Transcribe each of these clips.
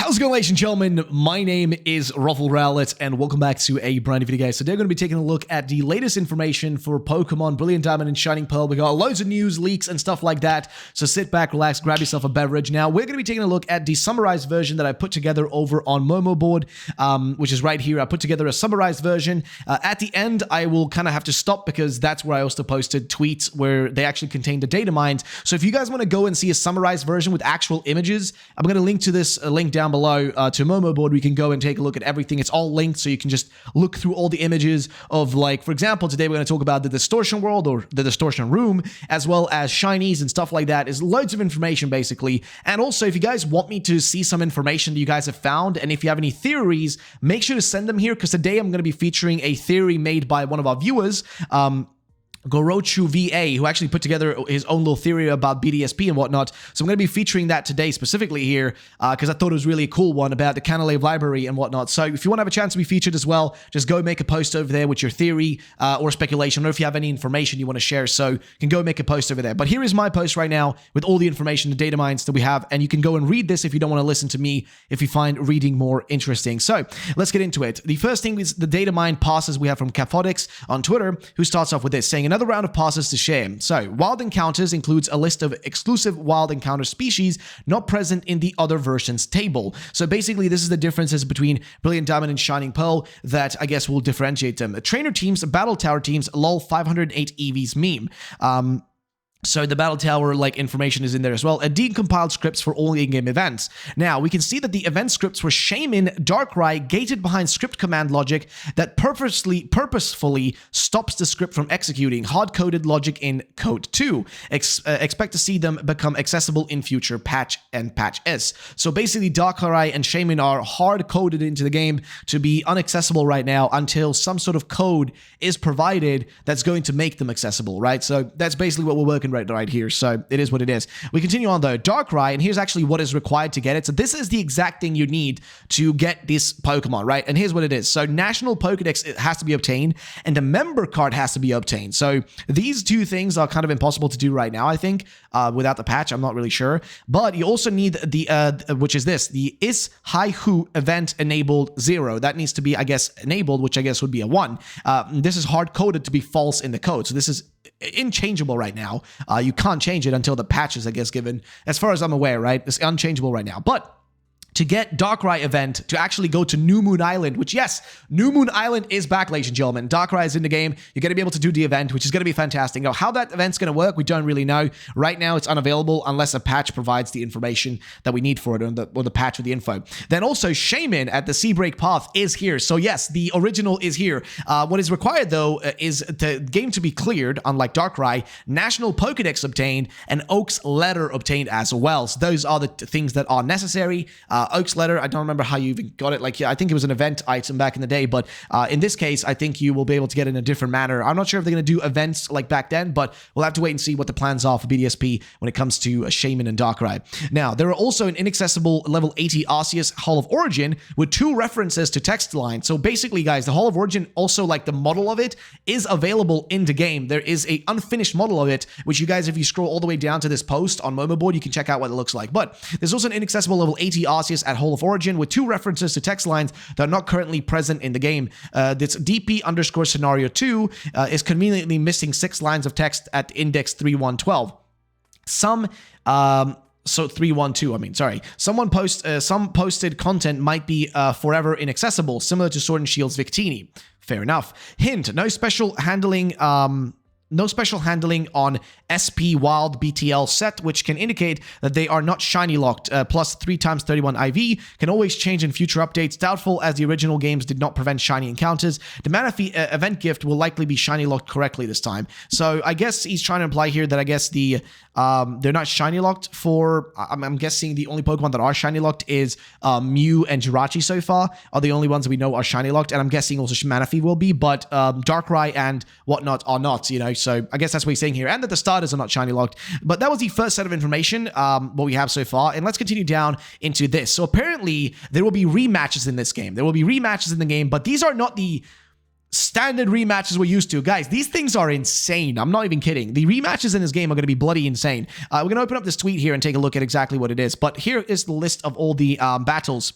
How's it going, ladies and gentlemen? My name is Ruffle Rowlett, and welcome back to a brand new video, guys. Today, we're going to be taking a look at the latest information for Pokemon Brilliant Diamond and Shining Pearl. We got loads of news, leaks, and stuff like that, so sit back, relax, grab yourself a beverage. Now, we're going to be taking a look at the summarized version that I put together over on Momo board, which is right here. I put together a summarized version. At the end, I will kind of have to stop because that's where I also posted tweets where they actually contain the data mines. So if you guys want to go and see a summarized version with actual images, I'm going to link to this link down below to Momo board. We can go and take a look at everything. It's all linked, so you can just look through all the images of, like, for example, today we're going to talk about the Distortion World or the Distortion Room, as well as shinies and stuff like that. There's loads of information, basically. And also, if you guys want me to see some information that you guys have found, and if you have any theories, make sure to send them here, because today I'm going to be featuring a theory made by one of our viewers, Gorochu VA, who actually put together his own little theory about BDSP and whatnot. So I'm going to be featuring that today specifically here because I thought it was really a cool one about the Canalave library and whatnot. So if you want to have a chance to be featured as well, just go make a post over there with your theory or speculation, or if you have any information you want to share. So you can go make a post over there. But here is my post right now with all the information, the data mines that we have, and you can go and read this if you don't want to listen to me, if you find reading more interesting. So let's get into it. The first thing is the data mine passes we have from Caphodix on Twitter, who starts off with this, saying another round of passes to share. So, Wild Encounters includes a list of exclusive Wild Encounter species not present in the other versions table. So basically, this is the differences between Brilliant Diamond and Shining Pearl that I guess will differentiate them. Trainer teams, Battle Tower teams, lol 508 EVs meme. So the Battle Tower information is in there as well. And decompiled scripts for all in-game events. Now, we can see that the event scripts for Shaman, Darkrai, gated behind script command logic that purposefully stops the script from executing. Hard-coded logic in Code 2. Expect to see them become accessible in future patch and Patch S. So basically, Darkrai and Shaman are hard-coded into the game to be inaccessible right now until some sort of code is provided that's going to make them accessible, right? So that's basically what we're working right here. So it is what it is. We continue on though. Darkrai, and here's actually what is required to get it. So this is the exact thing you need to get this Pokemon, right? And here's what it is. So National Pokedex has to be obtained, and a member card has to be obtained. So these two things are kind of impossible to do right now, I think, without the patch. I'm not really sure. But you also need the, which is this, the Is Haihu event enabled 0. That needs to be, I guess, enabled, which I guess would be a 1. This is hard-coded to be false in the code. So this is unchangeable right now. You can't change it until the patch is, I guess, given. As far as I'm aware, right? It's unchangeable right now. But to get Darkrai event to actually go to New Moon Island, which, yes, New Moon Island is back, ladies and gentlemen. Darkrai is in the game. You're going to be able to do the event, which is going to be fantastic. Now, how that event's going to work, we don't really know. Right now, it's unavailable unless a patch provides the information that we need for it, or the patch with the info. Then also, Shaman at the Seabreak Path is here. So yes, the original is here. What is required, though, is the game to be cleared, unlike Darkrai, National Pokedex obtained, and Oak's Letter obtained as well. So those are the things that are necessary. Oak's Letter, I don't remember how you even got it. I think it was an event item back in the day, but in this case, I think you will be able to get it in a different manner. I'm not sure if they're going to do events like back then, but we'll have to wait and see what the plans are for BDSP when it comes to Shaman and Darkrai. Now, there are also an inaccessible level 80 Arceus Hall of Origin with 2 references to text line. So basically, guys, the Hall of Origin, also the model of it, is available in the game. There is a unfinished model of it, which you guys, if you scroll all the way down to this post on Momo board, you can check out what it looks like. But there's also an inaccessible level 80 Arceus at Hall of Origin with 2 references to text lines that are not currently present in the game. This DP_scenario 2 is conveniently missing 6 lines of text at index 3112. Some 312, I mean, sorry. Some posted content might be forever inaccessible, similar to Sword and Shield's Victini. Fair enough. Hint, no special handling on SP Wild BTL set, which can indicate that they are not shiny locked. Plus 3x31 IV can always change in future updates. Doubtful, as the original games did not prevent shiny encounters. The Manaphy event gift will likely be shiny locked correctly this time. So I guess he's trying to imply here that I guess they're not shiny locked for. I'm guessing the only Pokemon that are shiny locked is Mew and Jirachi so far are the only ones that we know are shiny locked, and I'm guessing also Manaphy will be, but Darkrai and whatnot are not. So I guess that's what he's saying here, and that the starters are not shiny locked. But that was the first set of information, what we have so far, and let's continue down into this. So apparently there will be rematches in this game. There will be rematches in the game, but these are not the standard rematches we're used to. Guys, these things are insane. I'm not even kidding. The rematches in this game are going to be bloody insane. We're going to open up this tweet here and take a look at exactly what it is. But here is the list of all the battles.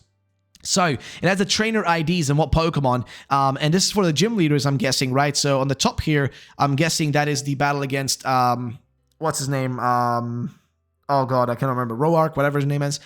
So it has the trainer IDs and what Pokemon, and this is for the gym leaders, I'm guessing, right? So on the top here, I'm guessing that is the battle against, what's his name? Oh god, I can't remember. Roark, whatever his name is.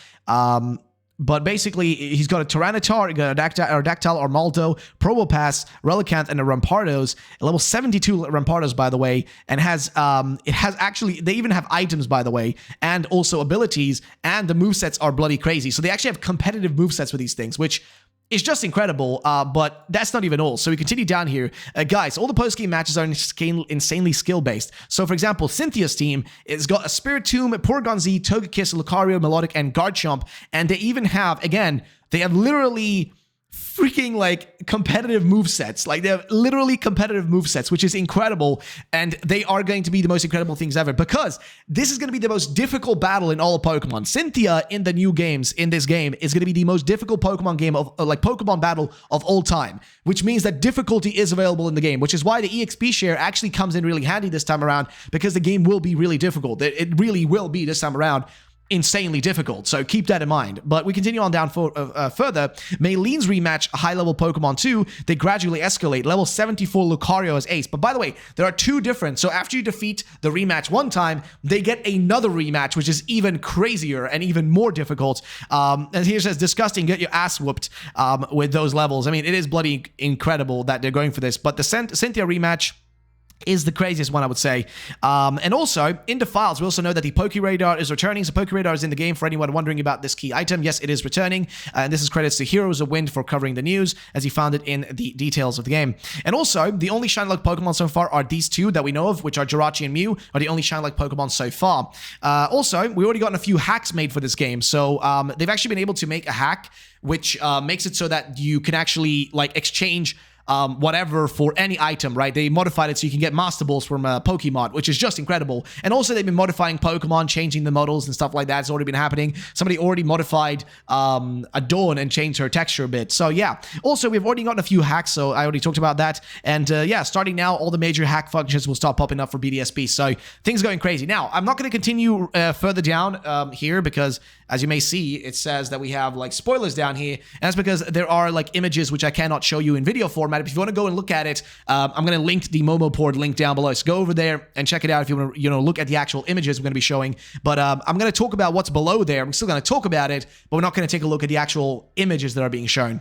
But basically, he's got a Tyranitar, he got a Dactyl, Armaldo, Probopass, Relicanth, and a Rampardos. Level 72 Rampardos, by the way, and it has actually, they even have items, by the way, and also abilities, and the movesets are bloody crazy. So they actually have competitive movesets with these things, which is just incredible, but that's not even all. So we continue down here. Guys, all the post-game matches are insanely skill-based. So, for example, Cynthia's team has got a Spiritomb, Porygon Z, Togekiss, Lucario, Melodic, and Garchomp. And they even have, again, they have literally freaking like competitive movesets. Like they have literally competitive movesets, which is incredible. And they are going to be the most incredible things ever because this is going to be the most difficult battle in all of Pokemon. Cynthia in the new games in this game is going to be the most difficult Pokemon game of like Pokemon battle of all time, which means that difficulty is available in the game, which is why the EXP share actually comes in really handy this time around because the game will be really difficult. It really will be this time around. Insanely difficult, so keep that in mind. But we continue on down further. Maylene's rematch, high-level Pokemon 2, they gradually escalate. Level 74 Lucario as ace. But by the way, there are two different. So after you defeat the rematch one time, they get another rematch, which is even crazier and even more difficult. And here it says, disgusting, get your ass whooped with those levels. I mean, it is bloody incredible that they're going for this. But the Cynthia rematch is the craziest one, I would say. And also, in the files, we also know that the Pokeradar is returning. So Pokeradar is in the game for anyone wondering about this key item. Yes, it is returning. And this is credits to Heroes of Wind for covering the news, as he found it in the details of the game. And also, the only Shiny-like Pokemon so far are these two that we know of, which are Jirachi and Mew, are the only Shiny-like Pokemon so far. Also, we already gotten a few hacks made for this game. So they've actually been able to make a hack, which makes it so that you can actually like exchange whatever for any item, right? They modified it so you can get Master Balls from Pokemon, which is just incredible. And also they've been modifying Pokemon, changing the models and stuff like that. It's already been happening. Somebody already modified Adorn and changed her texture a bit. So yeah. Also, we've already gotten a few hacks, so I already talked about that. And yeah, starting now, all the major hack functions will start popping up for BDSP. So things going crazy. Now, I'm not going to continue further down here because, as you may see, it says that we have like spoilers down here. And that's because there are like images which I cannot show you in video format. If you want to go and look at it, I'm going to link the Momoport link down below. So go over there and check it out if you want to, look at the actual images we're going to be showing. But I'm going to talk about what's below there. I'm still going to talk about it, but we're not going to take a look at the actual images that are being shown.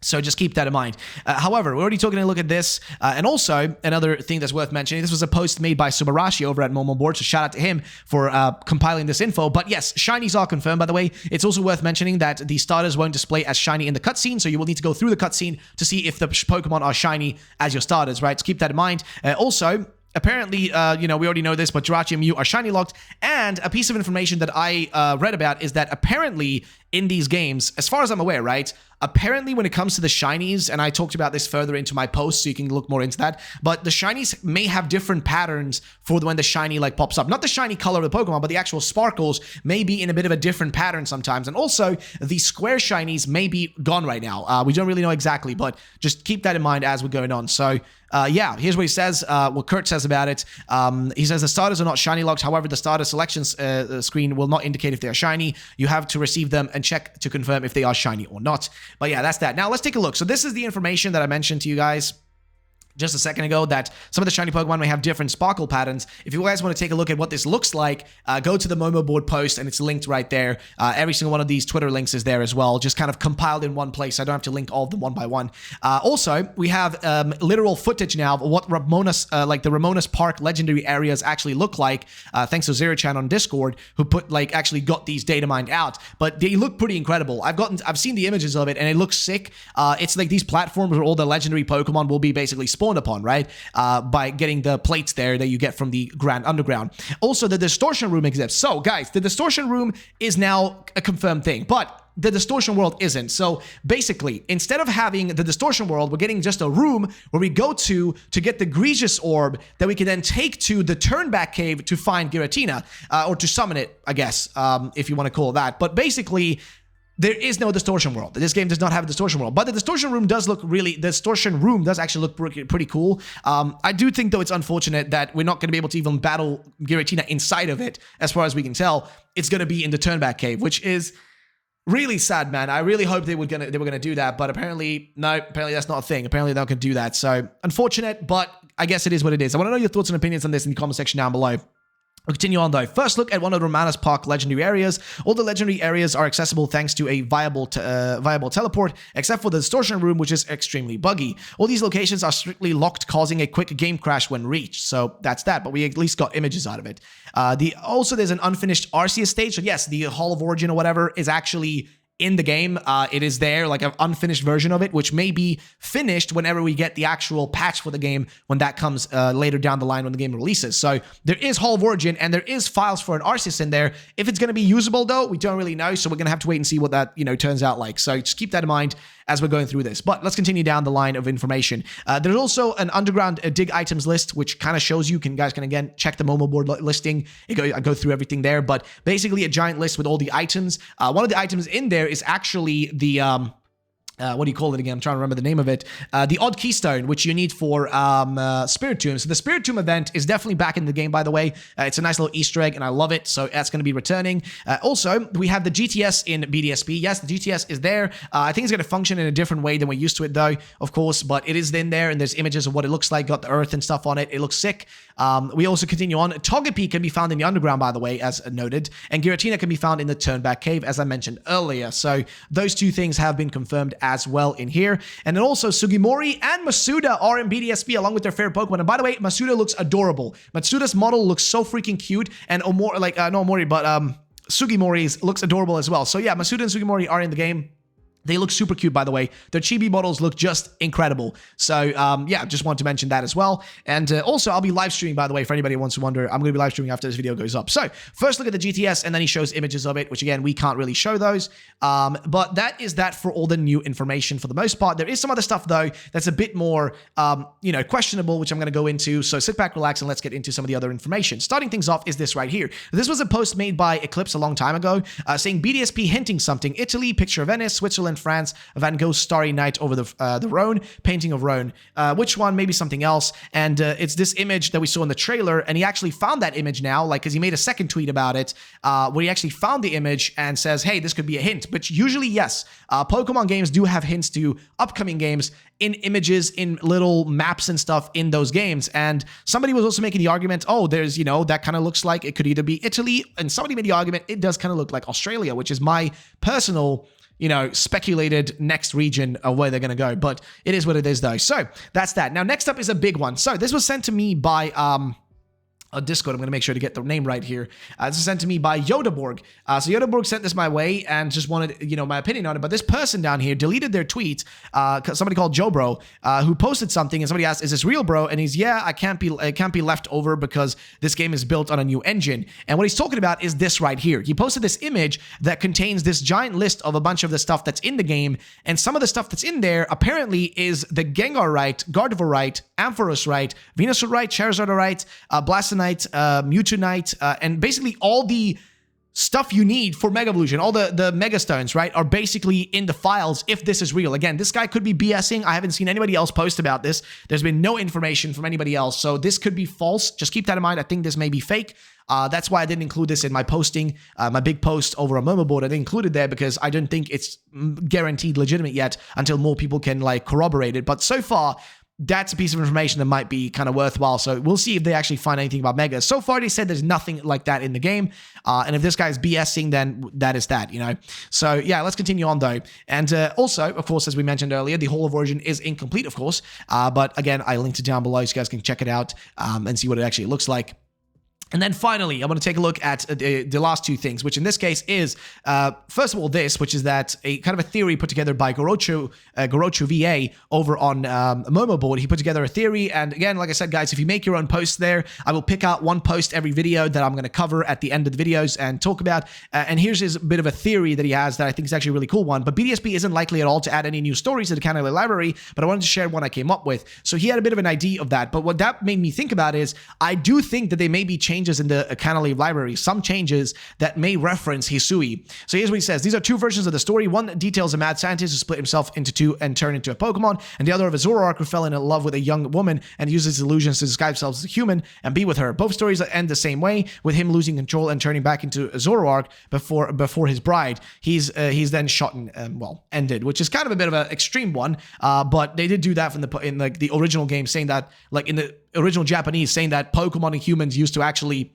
So just keep that in mind. However, we're already taking a look at this. And also, another thing that's worth mentioning, this was a post made by Subarashi over at Momoboard, so shout out to him for compiling this info. But yes, shinies are confirmed, by the way. It's also worth mentioning that the starters won't display as shiny in the cutscene, so you will need to go through the cutscene to see if the Pokemon are shiny as your starters, right? So keep that in mind. Also, apparently, we already know this, but Jirachi and Mew are shiny locked. And a piece of information that I read about is that apparently in these games, as far as I'm aware, right? Apparently when it comes to the shinies, and I talked about this further into my post, so you can look more into that, but the shinies may have different patterns for when the shiny like pops up. Not the shiny color of the Pokemon, but the actual sparkles may be in a bit of a different pattern sometimes. And also, the square shinies may be gone right now. We don't really know exactly, but just keep that in mind as we're going on. So, yeah, here's what he says, what Kurt says about it. He says the starters are not shiny locked. However, the starter selections screen will not indicate if they are shiny. You have to receive them and check to confirm if they are shiny or not. But yeah, that's that. Now let's take a look. So this is the information that I mentioned to you guys just a second ago, that some of the shiny Pokemon may have different sparkle patterns. If you guys want to take a look at what this looks like, go to the Momoboard post and it's linked right there. Every single one of these Twitter links is there as well, just kind of compiled in one place. I don't have to link all of them one by one. Also, we have literal footage now of what Ramona's, like the Ramona's Park legendary areas actually look like, thanks to Zero-chan on Discord, who actually got these data mined out. But they look pretty incredible. I've seen the images of it and it looks sick. It's like these platforms where all the legendary Pokemon will be basically spawned upon, right? By getting the plates there that you get from the Grand Underground. Also, the Distortion Room exists. So, guys, the Distortion Room is now a confirmed thing, but the Distortion World isn't. So, basically, instead of having the Distortion World, we're getting just a room where we go to get the Grigious Orb that we can then take to the Turnback Cave to find Giratina, or to summon it, I guess, if you want to call it that. But basically, there is no distortion world. This game does not have a distortion world, but the distortion room does actually look pretty cool. I do think, though, it's unfortunate that we're not going to be able to even battle Giratina inside of it. As far as we can tell, it's going to be in the turnback cave, which is really sad, man. I really hope they were gonna do that, but apparently that's not a thing. Apparently they're not gonna do that. So unfortunate, but I guess it is what it is. I want to know your thoughts and opinions on this in the comment section down below. We'll continue on though. First look at one of the Romanus Park legendary areas. All the legendary areas are accessible thanks to a viable teleport, except for the Distortion Room, which is extremely buggy. All these locations are strictly locked, causing a quick game crash when reached. So that's that, but we at least got images out of it. Also, there's an unfinished Arceus stage. So yes, the Hall of Origin or whatever is actually in the game. It is there, like an unfinished version of it, which may be finished whenever we get the actual patch for the game when that comes later down the line when the game releases. So there is Hall of Origin and there is files for an Arceus in there. If it's going to be usable though, we don't really know. So we're going to have to wait and see what that, turns out like. So just keep that in mind as we're going through this. But let's continue down the line of information. There's also an underground dig items list, which kind of shows you, guys can again check the Momo board listing. I go through everything there, but basically a giant list with all the items. One of the items in there is actually the what do you call it again? I'm trying to remember the name of it. The Odd Keystone, which you need for Spirit Tomb. So the Spirit Tomb event is definitely back in the game, by the way. It's a nice little Easter egg, and I love it. So that's going to be returning. Also, we have the GTS in BDSP. Yes, the GTS is there. I think it's going to function in a different way than we're used to it, though, of course. But it is in there, and there's images of what it looks like. Got the earth and stuff on it. It looks sick. We also continue on. Togepi can be found in the underground, by the way, as noted. And Giratina can be found in the Turnback Cave, as I mentioned earlier. So those two things have been confirmed as well in here. And then also Sugimori and Masuda are in BDSP along with their favorite Pokemon. And by the way, Masuda looks adorable. Masuda's model looks so freaking cute. And Sugimori's looks adorable as well. So yeah, Masuda and Sugimori are in the game. They look super cute, by the way. Their chibi models look just incredible. So, yeah, just want to mention that as well. And also, I'll be live streaming, by the way, for anybody who wants to wonder. I'm going to be live streaming after this video goes up. So, first look at the GTS, and then he shows images of it, which, again, we can't really show those. But that is that for all the new information for the most part. There is some other stuff, though, that's a bit more, questionable, which I'm going to go into. So, sit back, relax, and let's get into some of the other information. Starting things off is this right here. This was a post made by Eclipse a long time ago, saying BDSP hinting something. Italy, picture of Venice, Switzerland, France, Van Gogh's Starry Night over the Rhone, painting of Rhone. Which one? Maybe something else. And it's this image that we saw in the trailer, and he actually found that image now, because he made a second tweet about it, where he actually found the image and says, hey, this could be a hint. But usually, yes, Pokemon games do have hints to upcoming games in images, in little maps and stuff in those games. And somebody was also making the argument, oh, there's, that kind of looks like it could either be Italy, and somebody made the argument, it does kind of look like Australia, which is my personal speculated next region of where they're going to go. But it is what it is, though. So that's that. Now, next up is a big one. So this was sent to me by Discord. I'm going to make sure to get the name right here. This is sent to me by Yodaborg. So Yodaborg sent this my way and just wanted, my opinion on it. But this person down here deleted their tweet. Somebody called Joe Bro, who posted something, and somebody asked, "Is this real, bro?" And he's, "Yeah, it can't be left over because this game is built on a new engine." And what he's talking about is this right here. He posted this image that contains this giant list of a bunch of the stuff that's in the game, and some of the stuff that's in there apparently is the Gengarite, Gardevoirite, Ampharos-Rite, Venusaur-Rite, Charizard-Rite, Blastonite, Mewtwo-Nite, and basically all the stuff you need for Mega Evolution, all the Mega Stones, right, are basically in the files if this is real. Again, this guy could be BSing. I haven't seen anybody else post about this. There's been no information from anybody else, so this could be false. Just keep that in mind. I think this may be fake. That's why I didn't include this in my posting, my big post over on Momo board. I didn't include it there because I don't think it's guaranteed legitimate yet until more people can corroborate it. But so far, that's a piece of information that might be kind of worthwhile. So we'll see if they actually find anything about Mega. So far, they said there's nothing like that in the game. And if this guy's BSing, then that is that, So yeah, let's continue on though. And also, of course, as we mentioned earlier, the Hall of Origin is incomplete, of course. But again, I linked it down below so you guys can check it out and see what it actually looks like. And then finally, I'm going to take a look at the last two things, which in this case is, first of all, this, which is that a kind of a theory put together by Gorochu VA over on Momo board. He put together a theory. And again, like I said, guys, if you make your own posts there, I will pick out one post every video that I'm going to cover at the end of the videos and talk about. And here's his bit of a theory that he has that I think is actually a really cool one. But BDSP isn't likely at all to add any new stories to the canon library, but I wanted to share one I came up with. So he had a bit of an idea of that. But what that made me think about is I do think that they may be changing changes in the Canalave library, some changes that may reference Hisui. So here's what he says. These are two versions of the story. One details a mad scientist who split himself into two and turned into a Pokemon, and the other of a Zoroark who fell in love with a young woman and uses illusions to disguise himself as a human and be with her. Both stories end the same way, with him losing control and turning back into a Zoroark before his bride. He's then shot and ended, which is kind of a bit of an extreme one. But they did do that in the original game, saying that, like in the original Japanese, saying that Pokemon and humans used to actually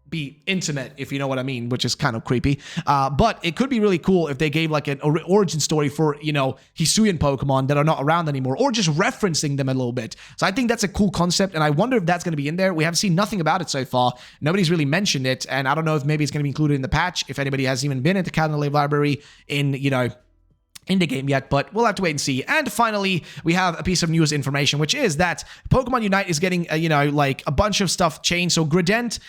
be intimate, if you know what I mean, which is kind of creepy. But it could be really cool if they gave like an origin story for, Hisuian Pokemon that are not around anymore, or just referencing them a little bit. So I think that's a cool concept, and I wonder if that's going to be in there. We have seen nothing about it so far. Nobody's really mentioned it, and I don't know if maybe it's going to be included in the patch, if anybody has even been into Canalave Library in the game yet, but we'll have to wait and see. And finally, we have a piece of news information, which is that Pokemon Unite is getting, like a bunch of stuff changed. So Gradent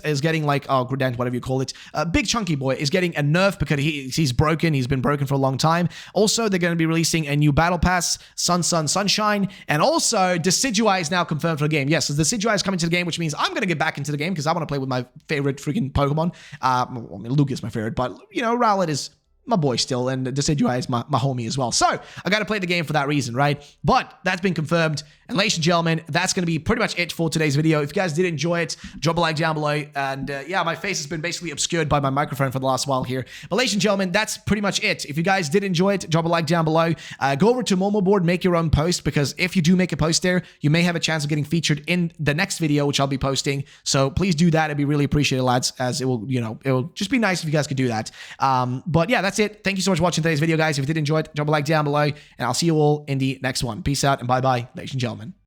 is getting Gradent, whatever you call it. Big Chunky Boy is getting a nerf because he's broken. He's been broken for a long time. Also, they're going to be releasing a new Battle Pass, Sunshine, and also Decidueye is now confirmed for the game. Yes, so Decidueye is coming to the game, which means I'm going to get back into the game because I want to play with my favorite freaking Pokemon. Lugia is my favorite, but, Rowlet is my boy still, and Decidueye is my homie as well. So I got to play the game for that reason, right? But that's been confirmed. And ladies and gentlemen, that's going to be pretty much it for today's video. If you guys did enjoy it, drop a like down below. And yeah, my face has been basically obscured by my microphone for the last while here. But ladies and gentlemen, that's pretty much it. If you guys did enjoy it, drop a like down below. Go over to Momo Board, make your own post, because if you do make a post there, you may have a chance of getting featured in the next video, which I'll be posting. So please do that. It'd be really appreciated, lads, as it will, it will just be nice if you guys could do that. But yeah, that's it. Thank you so much for watching today's video, guys. If you did enjoy it, drop a like down below, and I'll see you all in the next one. Peace out, and bye-bye, ladies and gentlemen.